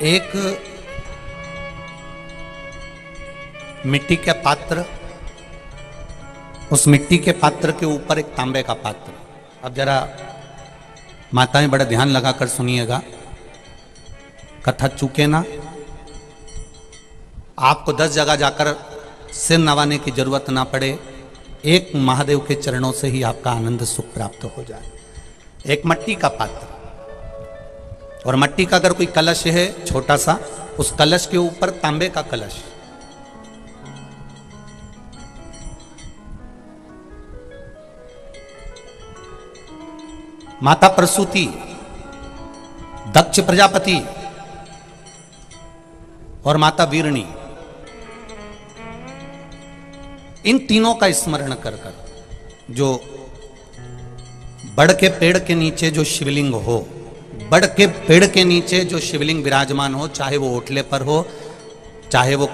एक मिट्टी के पात्र, उस मिट्टी के पात्र के ऊपर एक तांबे का पात्र। अब जरा माताएं बड़ा ध्यान लगाकर सुनिएगा, कथा चूके ना। आपको 10 जगह जाकर सिर नवाने की जरूरत ना पड़े, एक महादेव के चरणों से ही आपका आनंद सुख प्राप्त हो जाए। एक मट्टी का पात्र, और मट्टी का अगर कोई कलश है छोटा सा, उस कलश के ऊपर तांबे का कलश। माता प्रसूति, दक्ष प्रजापति और माता वीरणी, इन तीनों का स्मरण कर कर जो बड़ के पेड़ के नीचे जो शिवलिंग हो, बड़ के पेड़ के नीचे जो शिवलिंग विराजमान हो, चाहे वो ओटले पर हो, चाहे वो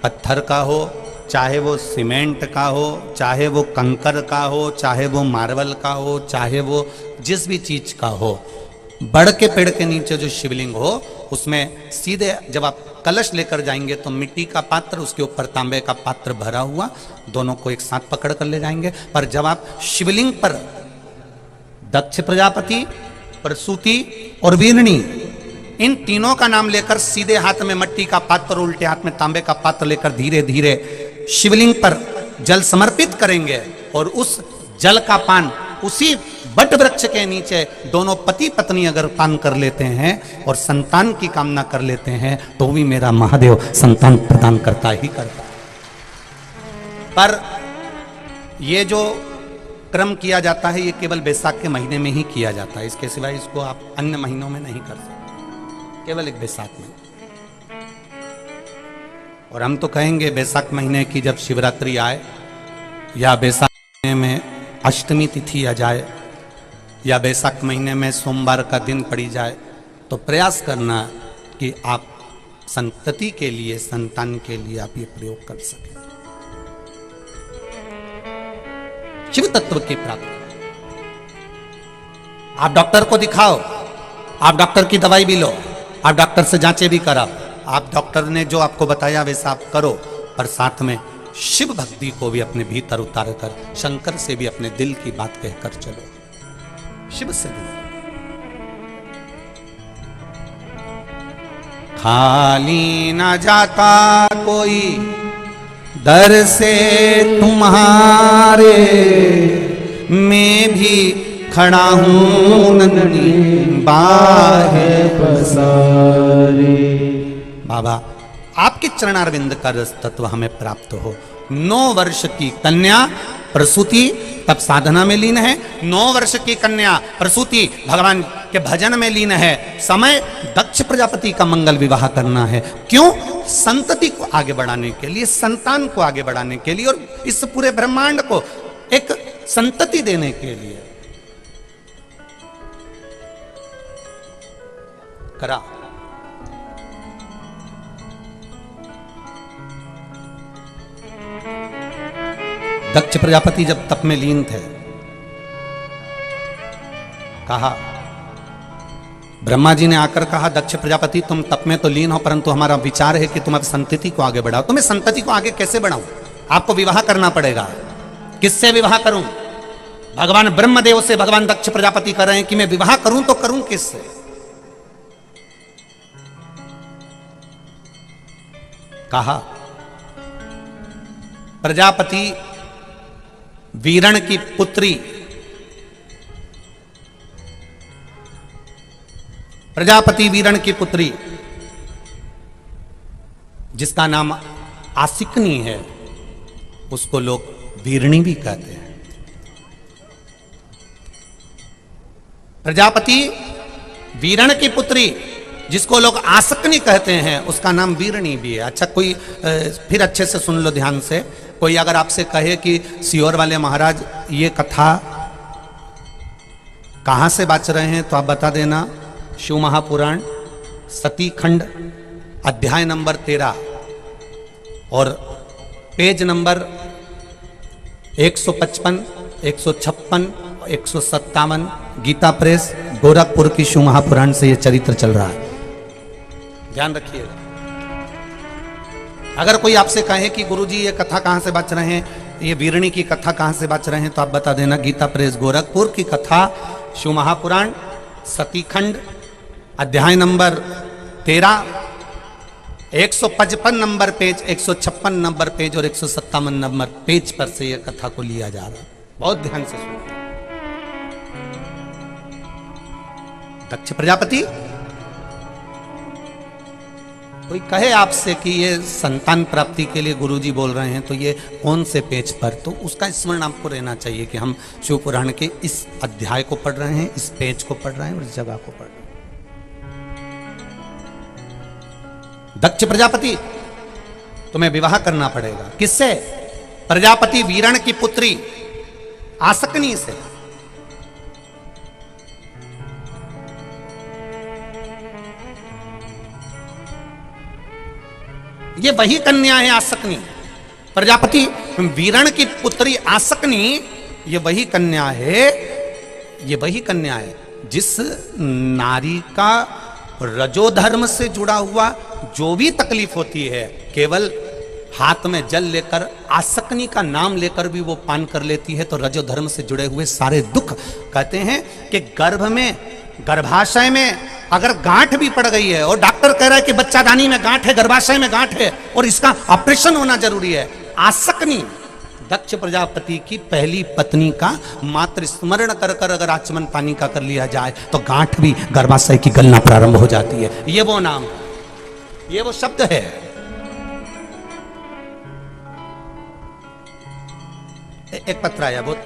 पत्थर का हो, चाहे वो सीमेंट का हो, चाहे वो कंकर का हो, चाहे वो मार्बल का हो, चाहे वो जिस भी चीज का हो, बड़ के पेड़ के नीचे जो शिवलिंग हो, उसमें सीधे जब आप कलश लेकर जाएंगे तो मिट्टी का पात्र, उसके ऊपर तांबे का पात्र भरा हुआ, दोनों को एक साथ पकड़ कर ले जाएंगे। पर जब आप शिवलिंग पर दक्ष प्रजापति, प्रसूति और वीरणी, इन तीनों का नाम लेकर सीधे हाथ में मिट्टी का पात्र, उल्टे हाथ में तांबे का पात्र लेकर धीरे धीरे शिवलिंग पर जल समर्पित करेंगे, और उस जल का पान उसी बट वृक्ष के नीचे दोनों पति पत्नी अगर पान कर लेते हैं और संतान की कामना कर लेते हैं, तो भी मेरा महादेव संतान प्रदान करता ही करता। पर ये जो क्रम किया जाता है, ये केवल बैसाख के महीने में ही किया जाता है, इसके सिवाय इसको आप अन्य महीनों में नहीं कर सकते, केवल एक बैसाख में। और हम तो कहेंगे बैसाख महीने की जब शिवरात्रि आए, या बैसाख महीने में अष्टमी तिथि आ जाए, या बैसाख महीने में सोमवार का दिन पड़ी जाए, तो प्रयास करना कि आप संतति के लिए, संतान के लिए आप ये प्रयोग कर सकें। शिव तत्व की प्राप्ति। आप डॉक्टर को दिखाओ, आप डॉक्टर की दवाई भी लो, आप डॉक्टर से जांचें भी कराओ, आप डॉक्टर ने जो आपको बताया वैसा आप करो, पर साथ में शिव भक्ति को भी अपने भीतर उतार कर, शंकर से भी अपने दिल की बात कहकर चलो, शिव से भी। खाली न जाता कोई दर से तुम्हारे, मैं भी खड़ा हूं नंदी बाहे पसारे। बाबा आपके चरणारविंद का रस तत्व हमें प्राप्त हो। 9 वर्ष की कन्या प्रसूति तब साधना में लीन है, 9 वर्ष की कन्या प्रसूति भगवान के भजन में लीन है। समय दक्ष प्रजापति का मंगल विवाह करना है। क्यों? संतति को आगे बढ़ाने के लिए, संतान को आगे बढ़ाने के लिए, और इस पूरे ब्रह्मांड को एक संतति देने के लिए करा। दक्ष प्रजापति जब तप में लीन थे, कहा, ब्रह्मा जी ने आकर कहा, दक्ष प्रजापति तुम तप में तो लीन हो, परंतु हमारा विचार है कि तुम अब संतति को आगे बढ़ाओ। तो मैं संतति को आगे कैसे बढ़ाऊं? आपको विवाह करना पड़ेगा। किससे विवाह करूं? भगवान ब्रह्मदेव से भगवान दक्ष प्रजापति कर रहे हैं कि मैं विवाह करूं तो करूं किससे? कहा, प्रजापति वीरण की पुत्री, प्रजापति वीरण की पुत्री जिसका नाम आसिकनी है, उसको लोग वीरणी भी कहते हैं। प्रजापति वीरण की पुत्री जिसको लोग आसकनी कहते हैं, उसका नाम वीरणी भी है। अच्छा, कोई फिर अच्छे से सुन लो ध्यान से। कोई अगर आपसे कहे कि सियोर वाले महाराज ये कथा कहाँ से बाच रहे हैं, तो आप बता देना शिव महापुराण सती खंड अध्याय नंबर 13 और page number 155, 156, 157, Gita press Gorakhpur की शिव महापुराण से ये चरित्र चल रहा है। ध्यान रखिएगा। अगर कोई आपसे कहे कि गुरुजी ये कथा कहां से बच रहे हैं, ये वीरणी की कथा कहां से बच रहे हैं, तो आप बता देना गीता प्रेस गोरखपुर की कथा, शिव महापुराण, सतीखंड, अध्याय number 13, 155 number page, 156 number page और 157 नंबर पेज पर से यह कथा को लिया जा रहा है। बहुत ध्यान से सुनो। दक्ष प्रजापति, कोई कहे आपसे कि ये संतान प्राप्ति के लिए गुरुजी बोल रहे हैं, तो ये कौन से पेज पर, तो उसका स्मरण आपको रहना चाहिए कि हम शिव पुराण के इस अध्याय को पढ़ रहे हैं, इस पेज को पढ़ रहे हैं और इस जगह को पढ़ रहे हैं। दक्ष प्रजापति, तुम्हें विवाह करना पड़ेगा। किससे? प्रजापति वीरण की पुत्री आसकनी से। ये वही कन्या है आसकनी। प्रजापति वीरण की पुत्री आसकनी ये वही कन्या है, ये वही कन्या है जिस नारी का रजोधर्म से जुड़ा हुआ जो भी तकलीफ होती है, केवल हाथ में जल लेकर आसकनी का नाम लेकर भी वो पान कर लेती है, तो रजोधर्म से जुड़े हुए सारे दुख, कहते हैं कि गर्भ में, गर्भाशय में अगर गांठ भी पड़ गई है और डॉक्टर कह रहा है कि बच्चादानी में गांठ है, गर्भाशय में गांठ है और इसका ऑपरेशन होना जरूरी है, आसकनी दक्ष प्रजापति की पहली पत्नी का मात्र स्मरण कर कर अगर आचमन पानी का कर लिया जाए तो गांठ भी गर्भाशय की गलना प्रारंभ हो जाती है। ये वो नाम, ये वो शब्द है। एक पत्र आया, बहुत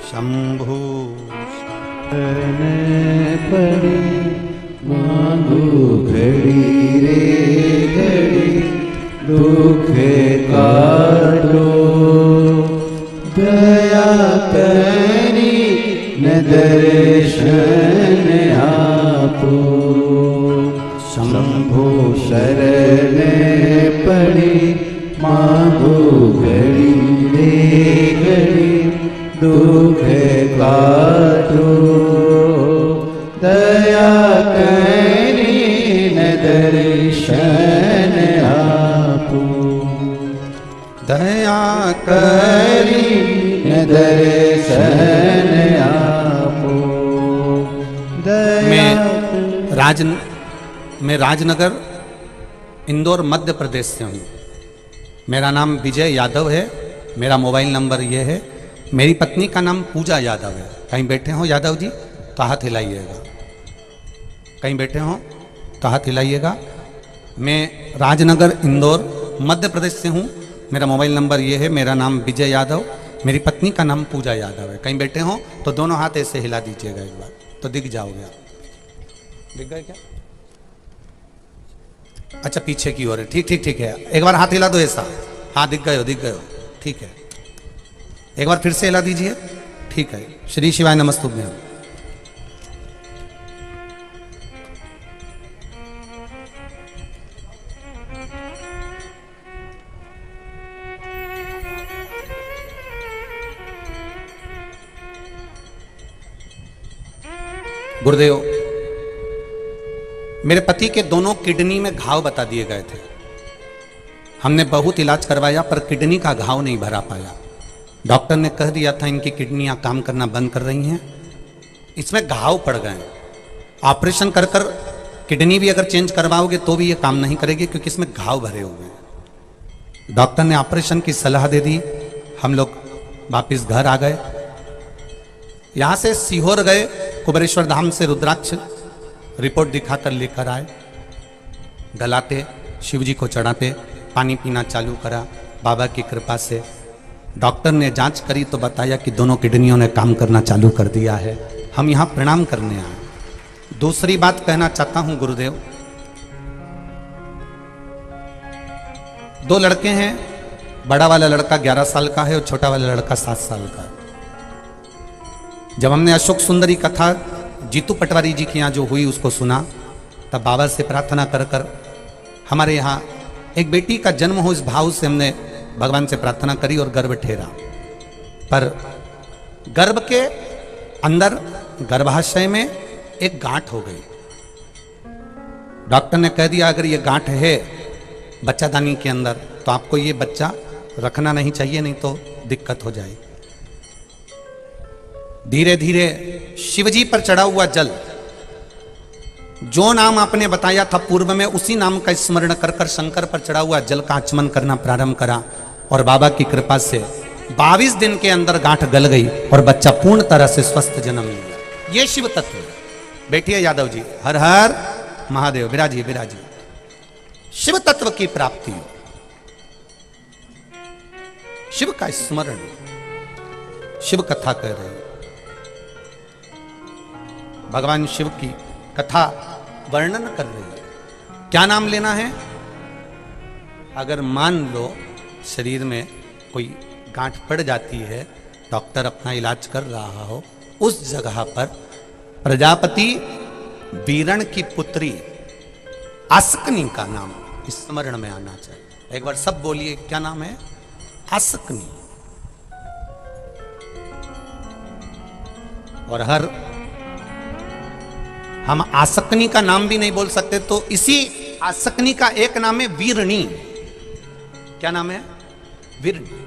शंभु पड़ी मांगू घड़ी रे घड़ी दुख काटो दया करी न दर्शन आपो शंभो शरण पड़ी मांगू घड़ी रे घड़ी दुख काटो दया करी न दर्शन आपो दया करी न दर्शन आपो मैं राजनगर इंदौर मध्य प्रदेश से हूँ। मेरा नाम विजय यादव है, मेरा मोबाइल नंबर ये है। मेरी पत्नी का नाम पूजा यादव है। कहीं बैठे हो यादव जी तो हाथ हिलाइएगा, कहीं बैठे हो तो हाथ हिलाइएगा। मैं राजनगर इंदौर मध्य प्रदेश से हूँ। मेरा मोबाइल नंबर ये है, मेरा नाम विजय यादव, मेरी पत्नी का नाम पूजा यादव है। कहीं बैठे हो तो दोनों हाथ ऐसे हिला दीजिएगा एक बार, तो दिख जाओगे आप। दिख गए क्या? अच्छा पीछे की ओर है, ठीक ठीक ठीक है। एक बार हाथ हिला दो ऐसा, हाँ दिख गए हो, दिख गए हो, ठीक है। एक बार फिर से हिला दीजिए, ठीक है। श्री शिवाय नमस्तुभ्यं। गुरुदेव, मेरे पति के दोनों किडनी में घाव बता दिए गए थे। हमने बहुत इलाज करवाया पर किडनी का घाव नहीं भरा पाया। डॉक्टर ने कह दिया था इनकी किडनियां काम करना बंद कर रही हैं, इसमें घाव पड़ गए। ऑपरेशन कर कर किडनी भी अगर चेंज करवाओगे तो भी ये काम नहीं करेगी क्योंकि इसमें घाव भरे हुए हैं। डॉक्टर ने ऑपरेशन की सलाह दे दी। हम लोग वापिस घर आ गए। यहाँ से सीहोर गए, कुबेरेश्वर धाम से रुद्राक्ष रिपोर्ट दिखाकर लेकर आए। गलाते, शिव जी को चढ़ाते, पानी पीना चालू करा। बाबा की कृपा से डॉक्टर ने जांच करी तो बताया कि दोनों किडनियों ने काम करना चालू कर दिया है। हम यहाँ प्रणाम करने आए। दूसरी बात कहना चाहता हूं गुरुदेव, दो लड़के हैं। बड़ा वाला लड़का 11 साल का है और छोटा वाला लड़का 7 साल का है। जब हमने अशोक सुंदरी कथा जीतू पटवारी जी की यहाँ जो हुई उसको सुना, तब बाबा से प्रार्थना कर कर हमारे यहाँ एक बेटी का जन्म हो इस भाव से हमने भगवान से प्रार्थना करी और गर्भ ठहरा। पर गर्भ के अंदर गर्भाशय में एक गांठ हो गई। डॉक्टर ने कह दिया अगर ये गांठ है बच्चादानी के अंदर तो आपको ये बच्चा रखना नहीं चाहिए, नहीं तो दिक्कत हो जाएगी। धीरे धीरे शिवजी पर चढ़ा हुआ जल, जो नाम आपने बताया था पूर्व में, उसी नाम का स्मरण कर कर शंकर पर चढ़ा हुआ जल का आचमन करना प्रारंभ करा और बाबा की कृपा से 22 दिन के अंदर गांठ गल गई और बच्चा पूर्ण तरह से स्वस्थ जन्म लिया। ये शिव तत्व है। बैठिए यादव जी, हर हर महादेव। विराजिए विराजिए। शिव तत्व की प्राप्ति, शिव का स्मरण, शिव कथा कह रहे हैं। भगवान शिव की कथा वर्णन कर रही है। क्या नाम लेना है? अगर मान लो शरीर में कोई गांठ पड़ जाती है, डॉक्टर अपना इलाज कर रहा हो, उस जगह पर प्रजापति वीरण की पुत्री आसकनी का नाम स्मरण में आना चाहिए। एक बार सब बोलिए, क्या नाम है? आसकनी। और हर हम आसकनी का नाम भी नहीं बोल सकते, तो इसी आसकनी का एक नाम है वीरणी। क्या नाम है? वीरणी।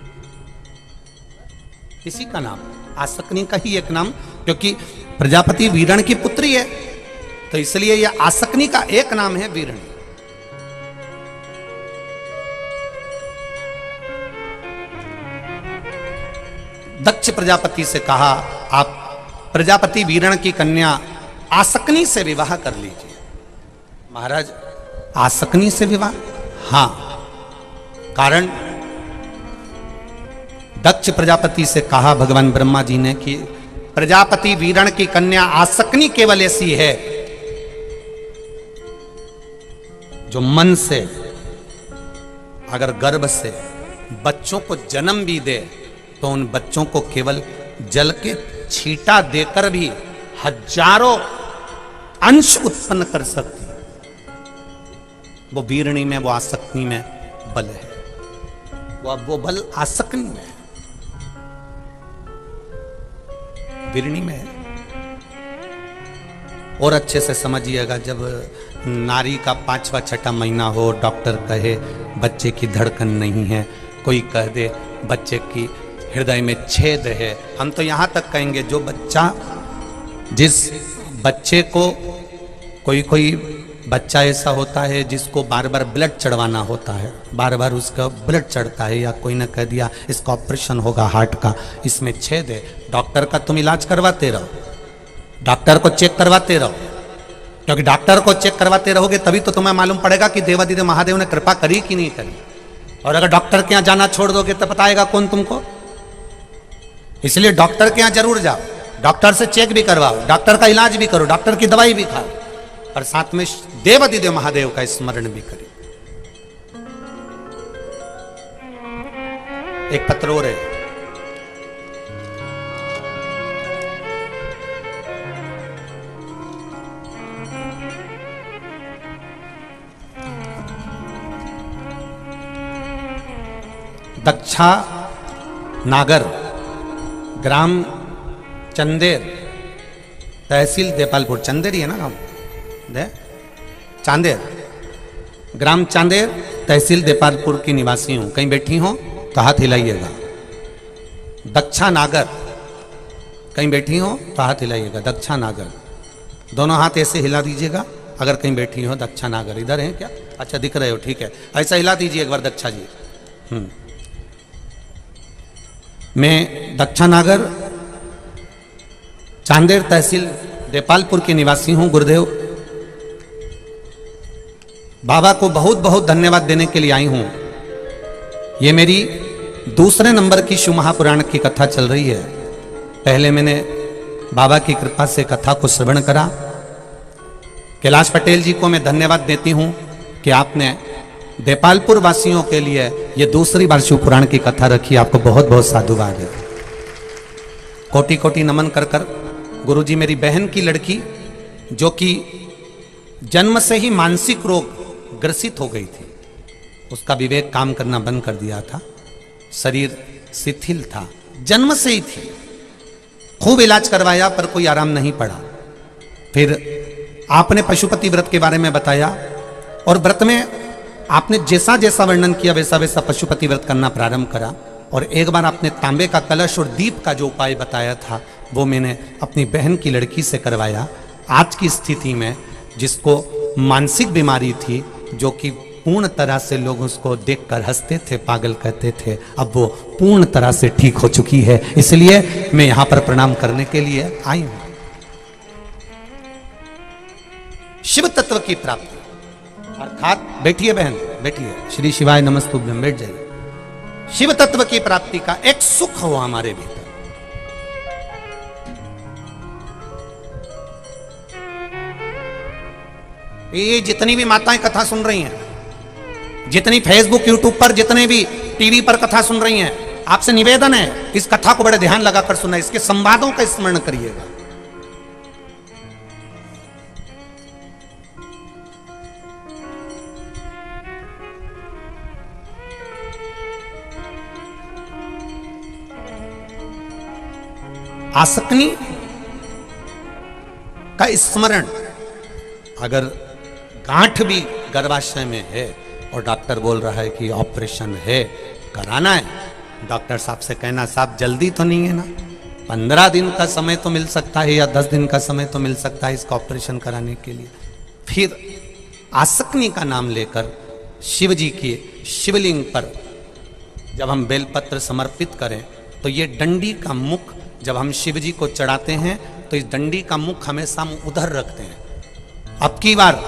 इसी का नाम आसकनी का ही एक नाम, क्योंकि प्रजापति वीरण की पुत्री है, तो इसलिए यह आसकनी का एक नाम है वीरणी। दक्ष प्रजापति से कहा आप प्रजापति वीरण की कन्या आसकनी से विवाह कर लीजिए। महाराज आसकनी से विवाह? हां, कारण दक्ष प्रजापति से कहा भगवान ब्रह्मा जी ने कि प्रजापति वीरण की कन्या आसकनी केवल ऐसी है जो मन से, अगर गर्भ से बच्चों को जन्म भी दे तो उन बच्चों को केवल जल के छींटा देकर भी हजारों अंश उत्पन्न कर सकती है। वो वीरणी में, वो आसक्ति में बल है। वो बल आसक्ति में है, वीरणी में है। और अच्छे से समझिएगा, जब नारी का 5वां 6ठा महीना हो, डॉक्टर कहे बच्चे की धड़कन नहीं है, कोई कह दे बच्चे की हृदय में छेद है, हम तो यहाँ तक कहेंगे जो बच्चा, जिस बच्चे को, कोई बच्चा ऐसा होता है जिसको बार बार ब्लड चढ़वाना होता है, बार बार उसका ब्लड चढ़ता है, या कोई ने कह दिया इसका ऑपरेशन होगा हार्ट का, इसमें छेद है, डॉक्टर का तुम इलाज करवाते रहो, डॉक्टर को चेक करवाते रहो, क्योंकि डॉक्टर को चेक करवाते रहोगे तभी तो तुम्हें मालूम पड़ेगा कि देवादिदेव महादेव ने कृपा करी कि नहीं करी। और अगर डॉक्टर के यहाँ जाना छोड़ दोगे तो बताएगा कौन तुमको? इसलिए डॉक्टर के यहाँ जरूर जाओ, डॉक्टर से चेक भी करवाओ, डॉक्टर का इलाज भी करो, डॉक्टर की दवाई भी खाओ, और साथ में देवादिदेव महादेव का स्मरण भी करें। एक पत्र और है, दक्षा नागर, ग्राम चंदेर, तहसील देपालपुर। चंदेर ही है ना गांव? चांदेर, ग्राम चांदेर, तहसील देपालपुर की निवासी हूं। कहीं बैठी हो तो हाथ हिलाइएगा। दक्षा नागर, कहीं बैठी हो तो हाथ हिलाइएगा। दक्षा नागर, दोनों हाथ ऐसे हिला दीजिएगा अगर कहीं बैठी हो। दक्षा नागर इधर है क्या? अच्छा दिख रहे हो, ठीक है, ऐसा हिला दीजिए एक बार दक्षा जी। मैं दक्षा नागर, चांदेर, तहसील देपालपुर के निवासी हूं। गुरुदेव बाबा को बहुत बहुत धन्यवाद देने के लिए आई हूं। ये मेरी दूसरे नंबर की शिव महापुराण की कथा चल रही है। पहले मैंने बाबा की कृपा से कथा को श्रवण करा। कैलाश पटेल जी को मैं धन्यवाद देती हूं कि आपने देपालपुर वासियों के लिए ये दूसरी बार शिव पुराण की कथा रखी। आपको बहुत बहुत साधुवाद है। कोटि कोटि नमन कर कर। गुरुजी मेरी बहन की लड़की जो कि जन्म से ही मानसिक रोग ग्रसित हो गई थी, उसका विवेक काम करना बंद कर दिया था, शरीर शिथिल था, जन्म से ही थी। खूब इलाज करवाया पर कोई आराम नहीं पड़ा। फिर आपने पशुपति व्रत के बारे में बताया और व्रत में आपने जैसा जैसा वर्णन किया वैसा वैसा पशुपति व्रत करना प्रारंभ करा। और एक बार आपने तांबे का कलश और दीप का जो उपाय बताया था वो मैंने अपनी बहन की लड़की से करवाया। आज की स्थिति में जिसको मानसिक बीमारी थी, जो कि पूर्ण तरह से लोग उसको देखकर हंसते थे, पागल कहते थे, अब वो पूर्ण तरह से ठीक हो चुकी है। इसलिए मैं यहां पर प्रणाम करने के लिए आई हूं। शिव तत्व की प्राप्ति अर्थात, बैठिए बहन बैठिए, श्री शिवाय नमस्तुभ्यं, बैठ जाइए। शिव तत्व की प्राप्ति का एक सुख हो हमारे भीतर। ये जितनी भी माताएं कथा सुन रही हैं, जितनी फेसबुक यूट्यूब पर, जितने भी टीवी पर कथा सुन रही हैं, आपसे निवेदन है इस कथा को बड़े ध्यान लगाकर सुनना, इसके संवादों का स्मरण करिएगा। आसक्ति का स्मरण, अगर गांठ भी गर्भाशय में है और डॉक्टर बोल रहा है कि ऑपरेशन है, कराना है, डॉक्टर साहब से कहना साहब जल्दी तो नहीं है ना, 15 दिन का समय तो मिल सकता है या 10 दिन का समय तो मिल सकता है इसका ऑपरेशन कराने के लिए। फिर आसक्ति का नाम लेकर शिव जी के शिवलिंग पर जब हम बेलपत्र समर्पित करें तो ये डंडी का मुख जब हम शिव जी को चढ़ाते हैं तो इस डंडी का मुख हमेशा हम उधर रखते हैं। अब की बार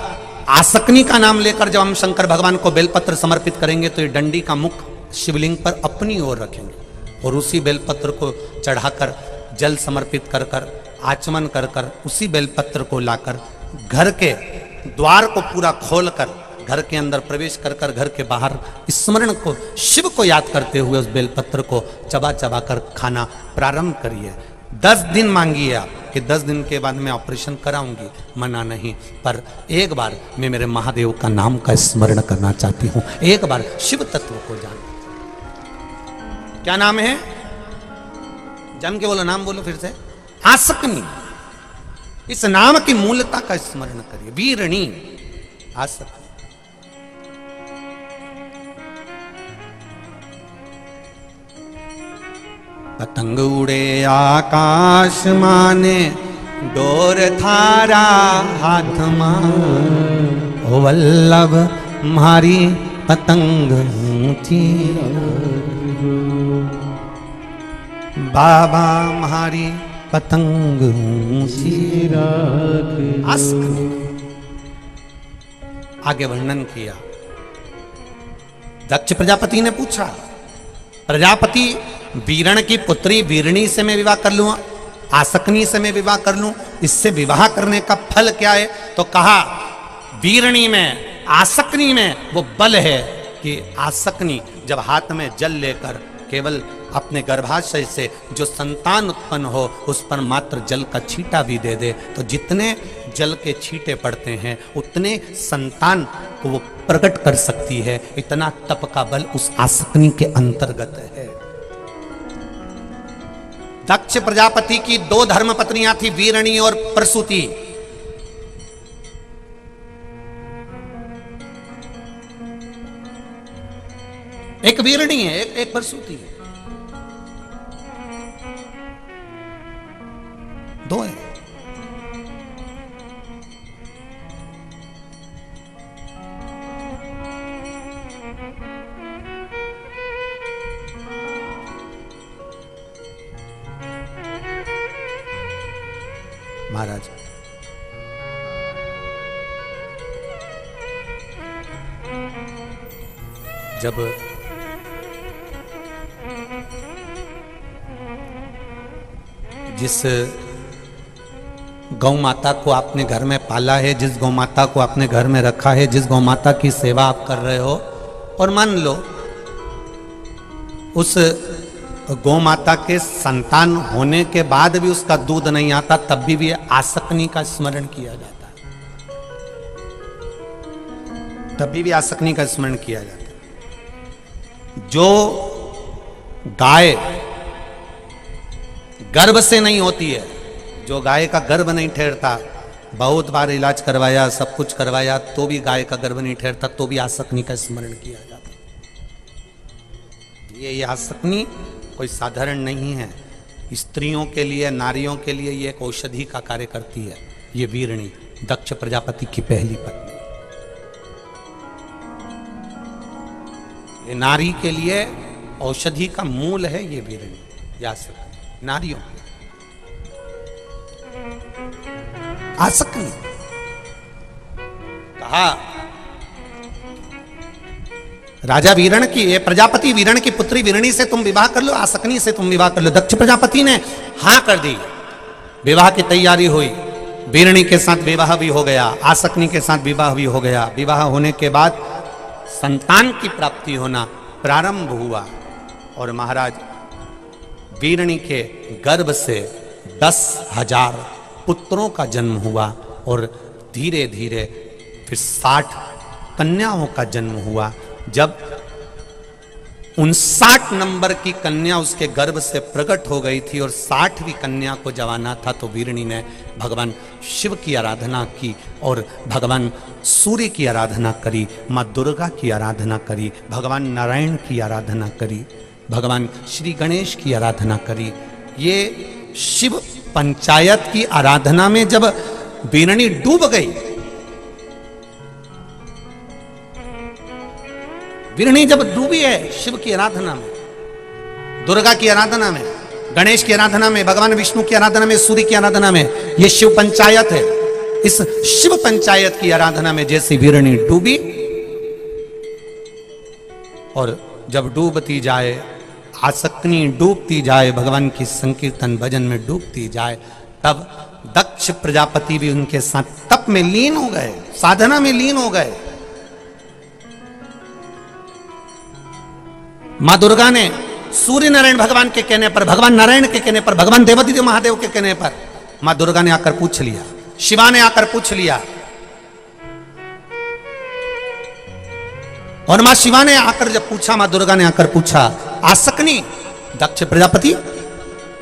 आसक्ति का नाम लेकर जब हम शंकर भगवान को बेलपत्र समर्पित करेंगे तो ये डंडी का मुख शिवलिंग पर अपनी ओर रखेंगे और उसी बेलपत्र को चढ़ाकर जल समर्पित कर कर आचमन कर कर उसी बेलपत्र को लाकर घर के द्वार को पूरा खोलकर घर के अंदर प्रवेश कर कर घर के बाहर स्मरण को, शिव को याद करते हुए उस बेलपत्र को चबा चबा कर खाना प्रारंभ करिए। 10 दिन मांगिए आप कि 10 दिन के बाद मैं ऑपरेशन कराऊंगी, मना नहीं, पर एक बार मैं मेरे महादेव का नाम का स्मरण करना चाहती हूं, एक बार शिव तत्व को जान। क्या नाम है? जान के बोलो, नाम बोलो फिर से। आसक्ति। इस नाम की मूलता का स्मरण करिए। वीरणी आसक्ति। पतंग उड़े आकाश माने, डोर थारा हाथ मां, ओ वल्लभ मारी पतंग ऊंची, बाबा मारी पतंग ऊंची। आगे वर्णन किया। दक्ष प्रजापति ने पूछा, प्रजापति वीरण की पुत्री वीरणी से मैं विवाह कर लूं, आसक्ति से मैं विवाह कर लूं, इससे विवाह करने का फल क्या है? तो कहा वीरणी में, आसक्ति में वो बल है कि आसक्ति जब हाथ में जल लेकर केवल अपने गर्भाशय से जो संतान उत्पन्न हो उस पर मात्र जल का छींटा भी दे दे तो जितने जल के छींटे पड़ते हैं उतने संतान को वो प्रकट कर सकती है। इतना तप का बल उस आसक्ति के अंतर्गत है। दक्ष प्रजापति की 2 धर्मपत्नियां थी, वीरणी और प्रसूति। एक वीरणी है, एक प्रसूति है, 2 है। महाराज जब जिस गौ माता को आपने घर में पाला है, जिस गौ माता को आपने घर में रखा है, जिस गौ माता की सेवा आप कर रहे हो, और मान लो उस गौ माता के संतान होने के बाद भी उसका दूध नहीं आता, तब भी आसक्ति का स्मरण किया जाता है, तब भी आसक्ति का स्मरण किया जाता है। जो गाय गर्भ से नहीं होती है। जो गाय का गर्भ नहीं ठहरता, बहुत बार इलाज करवाया, सब कुछ करवाया, तो भी गाय का गर्भ नहीं ठहरता, तो भी आसक्ति का स्मरण किया जाता। ये आसक्ति कोई साधारण नहीं है। स्त्रियों के लिए, नारियों के लिए ये एक औषधि का कार्य करती है। ये वीरणी दक्ष प्रजापति की पहली पत्नी, ये नारी के लिए औषधि का मूल है। ये वीरणी या आसक्ति नारियों की आसक्ति। कहा राजा वीरण की, ये प्रजापति वीरण की पुत्री वीरणी से तुम विवाह कर लो, आसक्ति से तुम विवाह कर लो। दक्ष प्रजापति ने हां कर दी। विवाह की तैयारी हुई, वीरणी के साथ विवाह भी हो गया, आसक्ति के साथ विवाह भी हो गया। विवाह होने के बाद संतान की प्राप्ति होना प्रारंभ हुआ और महाराज वीरणी के गर्भ से 10,000 पुत्रों का जन्म हुआ और धीरे धीरे फिर 60 कन्याओं का जन्म हुआ। जब 59 नंबर की कन्या उसके गर्भ से प्रकट हो गई थी और 60वीं कन्या को जब आना था, तो वीरणी ने भगवान शिव की आराधना की और भगवान सूर्य की आराधना करी, माँ दुर्गा की आराधना करी, भगवान नारायण की आराधना करी, भगवान श्री गणेश की आराधना करी। ये शिव पंचायत की आराधना में जब वीरणी डूब गई, वीरणी जब डूबी है शिव की आराधना में, दुर्गा की आराधना में, गणेश की आराधना में, भगवान विष्णु की आराधना में, सूर्य की आराधना में, ये शिव पंचायत है। इस शिव पंचायत की आराधना में जैसी वीरणी डूबी, और जब डूबती जाए, आसक्ति डूबती जाए, भगवान की संकीर्तन भजन में डूबती जाए, तब दक्ष प्रजापति भी उनके साथ तप में लीन हो गए, साधना में लीन हो गए। मां दुर्गा ने सूर्य नारायण भगवान के कहने पर, भगवान नारायण के कहने पर, भगवान देवादिदेव महादेव के कहने पर मां दुर्गा ने आकर पूछ लिया, शिवा ने आकर पूछ लिया, और मां शिवा ने आकर जब पूछा, मां दुर्गा ने आकर पूछा, आसक्ति दक्ष प्रजापति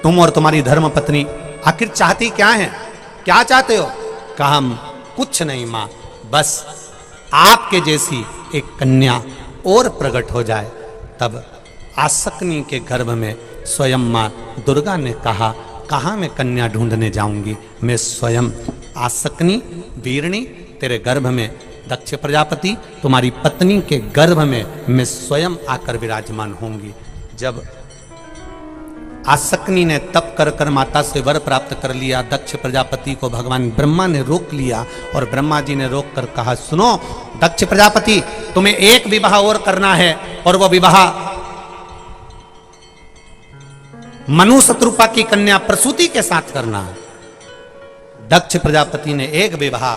तुम और तुम्हारी धर्म पत्नी आखिर चाहती क्या है, क्या चाहते हो? कहा हम कुछ नहीं मां, बस आपके जैसी एक कन्या और प्रकट हो जाए। तब आसक्ति के गर्भ में स्वयं मां दुर्गा ने कहा, कहां मैं कन्या ढूंढने जाऊंगी, मैं स्वयं आसक्ति वीरणी तेरे गर्भ में, दक्ष प्रजापति तुम्हारी पत्नी के गर्भ में मैं स्वयं आकर विराजमान होंगी। जब आसक्ति ने तप कर कर माता से वर प्राप्त कर लिया, दक्ष प्रजापति को भगवान ब्रह्मा ने रोक लिया और ब्रह्मा जी ने रोक कर कहा, सुनो दक्ष प्रजापति, तुम्हें एक विवाह और करना है, और वह विवाह मनु शत्रुपा की कन्या प्रसूति के साथ करना है। दक्ष प्रजापति ने एक विवाह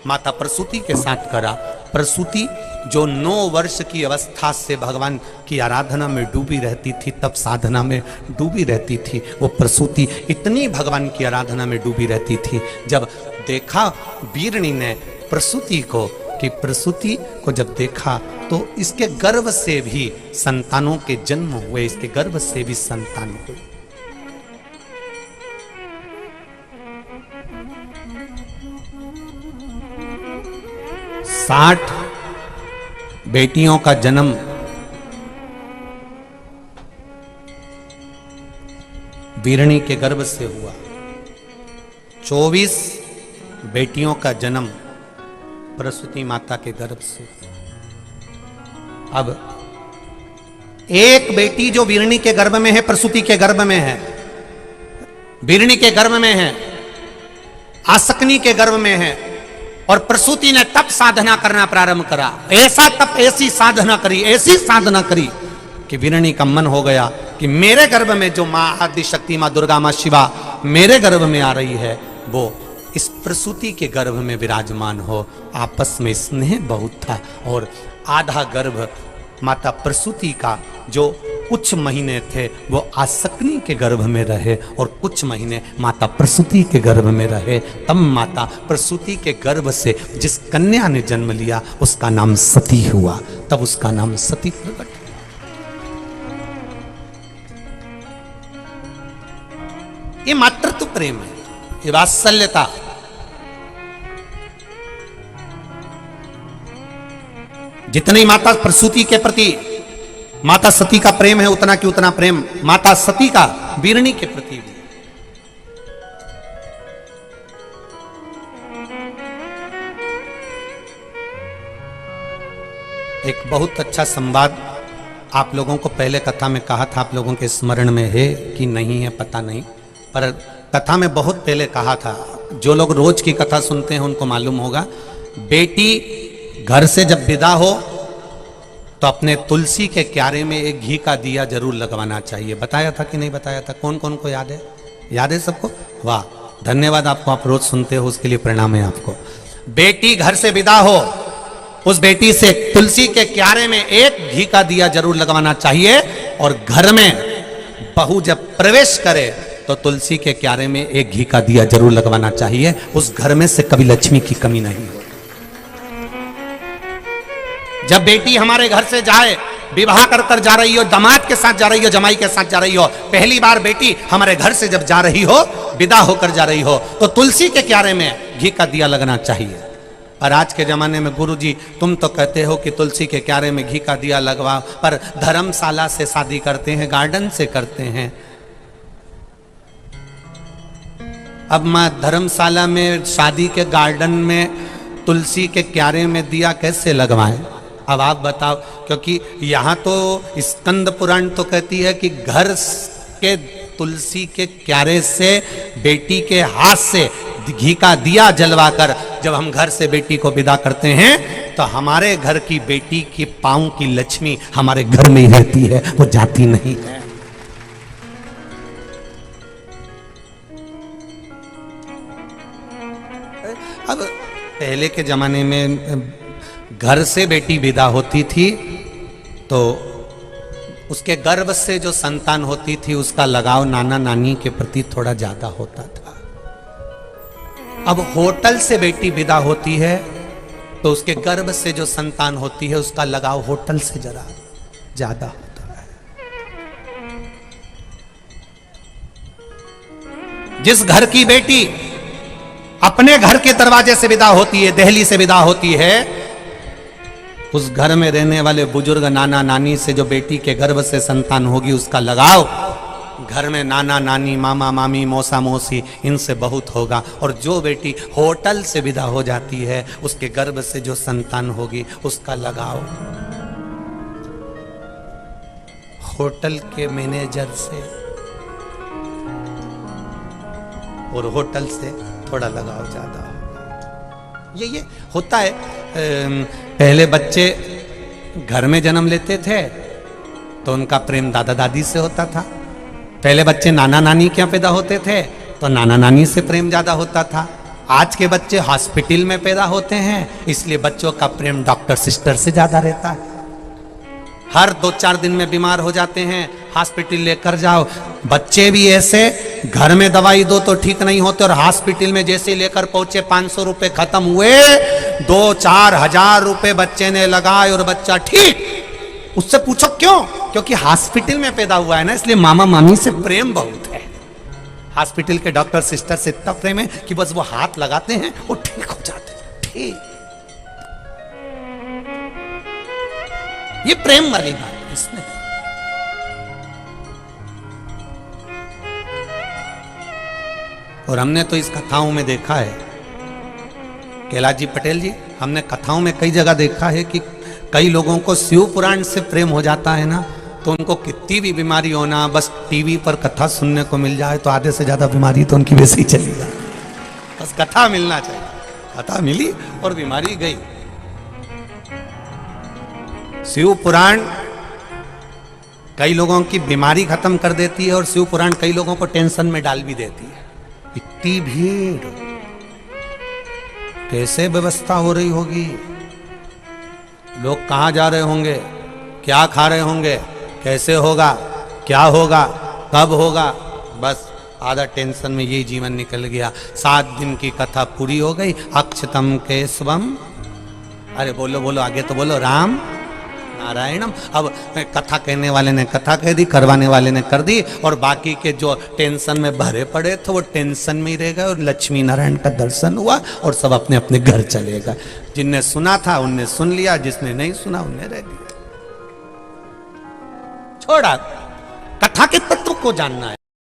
माता प्रसूति के साथ करा। प्रसूति जो 9 वर्ष की अवस्था से भगवान की आराधना में डूबी रहती थी, तब साधना में डूबी रहती थी, वो प्रसूति इतनी भगवान की आराधना में डूबी रहती थी। जब देखा वीरणी ने प्रसूति को, कि प्रसूति को जब देखा तो इसके गर्भ से भी संतानों के जन्म हुए, इसके गर्भ से भी संतान हुए। साठ बेटियों का जन्म वीरणी के गर्भ से हुआ, 24 बेटियों का जन्म प्रसूति माता के गर्भ से। अब एक बेटी जो वीरणी के गर्भ में है, प्रसूति के गर्भ में है, वीरणी के गर्भ में है, आसक्ति के गर्भ में है, और प्रसूति ने तप साधना करना प्रारंभ करा। ऐसा तप, ऐसी साधना करी, ऐसी साधना करी कि वीरणी का मन हो गया कि मेरे गर्भ में जो मां आदि शक्ति, मां दुर्गा, मां शिवा मेरे गर्भ में आ रही है, वो इस प्रसूति के गर्भ में विराजमान हो। आपस में स्नेह बहुत था और आधा गर्भ माता प्रसूति का जो कुछ महीने थे वो आसक्ति के गर्भ में रहे और कुछ महीने माता प्रसूति के गर्भ में रहे। तब माता प्रसूति के गर्भ से जिस कन्या ने जन्म लिया उसका नाम सती हुआ, तब उसका नाम सती प्रकट। ये मातृत्व प्रेम है, ये वात्सल्यता। जितनी माता प्रसूति के प्रति माता सती का प्रेम है, उतना कि उतना प्रेम माता सती का वीरणी के प्रति भी। एक बहुत अच्छा संवाद आप लोगों को पहले कथा में कहा था, आप लोगों के स्मरण में है कि नहीं है पता नहीं, पर कथा में बहुत पहले कहा था। जो लोग रोज की कथा सुनते हैं उनको मालूम होगा। बेटी घर से जब विदा हो तो अपने तुलसी के क्यारे में एक घी का दिया जरूर लगवाना चाहिए। बताया था कि नहीं बताया था? कौन कौन को याद है? याद है सबको? वाह, धन्यवाद आपको, आप रोज सुनते हो उसके लिए प्रणाम है आपको। बेटी घर से विदा हो, उस बेटी से तुलसी के क्यारे में एक घी का दिया जरूर लगवाना चाहिए। और घर में बहू जब प्रवेश करे तो तुलसी के क्यारे में एक घी का दिया जरूर लगवाना चाहिए। उस घर में से कभी लक्ष्मी की कमी नहीं हो। जब बेटी हमारे घर से जाए, विवाह कर कर जा रही हो, दामाद के साथ जा रही हो, जमाई के साथ जा रही हो, पहली बार बेटी हमारे घर से जब जा रही हो, विदा होकर जा रही हो, तो तुलसी के क्यारे में घी का दिया लगना चाहिए। और आज के जमाने में गुरुजी तुम तो कहते हो कि तुलसी के क्यारे में घी का दिया लगवा, पर धर्मशाला से शादी करते हैं, गार्डन से करते हैं। अब मैं धर्मशाला में शादी के गार्डन में तुलसी के क्यारे में दिया कैसे लगवाएं? अब आप बताओ, क्योंकि यहाँ तो स्कंद पुराण तो कहती है कि घर के तुलसी के क्यारे से बेटी के हाथ से घी का दिया जलवाकर जब हम घर से बेटी को विदा करते हैं तो हमारे घर की बेटी के पांव की लक्ष्मी हमारे घर में ही रहती है, वो जाती नहीं है। अब पहले के जमाने में घर से बेटी विदा होती थी तो उसके गर्भ से जो संतान होती थी उसका लगाव नाना नानी के प्रति थोड़ा ज्यादा होता था। अब होटल से बेटी विदा होती है तो उसके गर्भ से जो संतान होती है उसका लगाव होटल से जरा ज्यादा होता है। जिस घर की बेटी अपने घर के दरवाजे से विदा होती है, दहली से विदा होती है, उस घर में रहने वाले बुजुर्ग नाना नानी से जो बेटी के गर्भ से संतान होगी उसका लगाव घर में नाना नानी, मामा मामी, मौसा मौसी इनसे बहुत होगा। और जो बेटी होटल से विदा हो जाती है उसके गर्भ से जो संतान होगी उसका लगाव होटल के मैनेजर से और होटल से थोड़ा लगाव ज्यादा होगा। ये होता है। पहले बच्चे घर में जन्म लेते थे तो उनका प्रेम दादा दादी से होता था। पहले बच्चे नाना नानी के यहाँ पैदा होते थे तो नाना नानी से प्रेम ज्यादा होता था। आज के बच्चे हॉस्पिटल में पैदा होते हैं इसलिए बच्चों का प्रेम डॉक्टर सिस्टर से ज्यादा रहता है। हर 2-4 दिन में बीमार हो जाते हैं, हॉस्पिटल लेकर जाओ। बच्चे भी ऐसे, घर में दवाई दो तो ठीक नहीं होते और हॉस्पिटल में जैसे लेकर पहुंचे 500 रुपए खत्म हुए, 2-4 हजार रुपए बच्चे ने लगाए और बच्चा ठीक। उससे पूछो क्यों? क्योंकि हॉस्पिटल में पैदा हुआ है ना, इसलिए मामा मामी से प्रेम बहुत है। हॉस्पिटल के डॉक्टर सिस्टर से इतना प्रेम है कि बस वो हाथ लगाते हैं वो ठीक हो जाते हैं। ठीक, ये प्रेम वाली बात है इसमें। और हमने तो इस कथाओं में देखा है, कैलाश जी पटेल जी, हमने कथाओं में कई जगह देखा है कि कई लोगों को शिव पुराण से प्रेम हो जाता है ना, तो उनको कितनी भी बीमारी होना, बस टीवी पर कथा सुनने को मिल जाए तो आधे से ज्यादा बीमारी तो उनकी वैसे ही चली जाए। बस कथा मिलना चाहिए। कथा मिली और बीमारी गई। शिव पुराण कई लोगों की बीमारी खत्म कर देती है और शिव पुराण कई लोगों को टेंशन में डाल भी देती है। इतनी भीड़, कैसे व्यवस्था हो रही होगी, लोग कहाँ जा रहे होंगे, क्या खा रहे होंगे, कैसे होगा, क्या होगा, कब होगा, बस आधा टेंशन में यही जीवन निकल गया। 7 दिन की कथा पूरी हो गई। अक्षतम केशवम, अरे बोलो बोलो आगे तो बोलो, राम नारायणम। अब कथा कहने वाले ने कथा कह दी, करवाने वाले ने कर दी, और बाकी के जो टेंशन में भरे पड़े थे वो टेंशन में ही रह गए, और लक्ष्मी नारायण का दर्शन हुआ और सब अपने अपने घर चले गए। जिनने सुना था उनने सुन लिया, जिसने नहीं सुना उनने रह दिया, छोड़ा। कथा के तत्व को जानना है।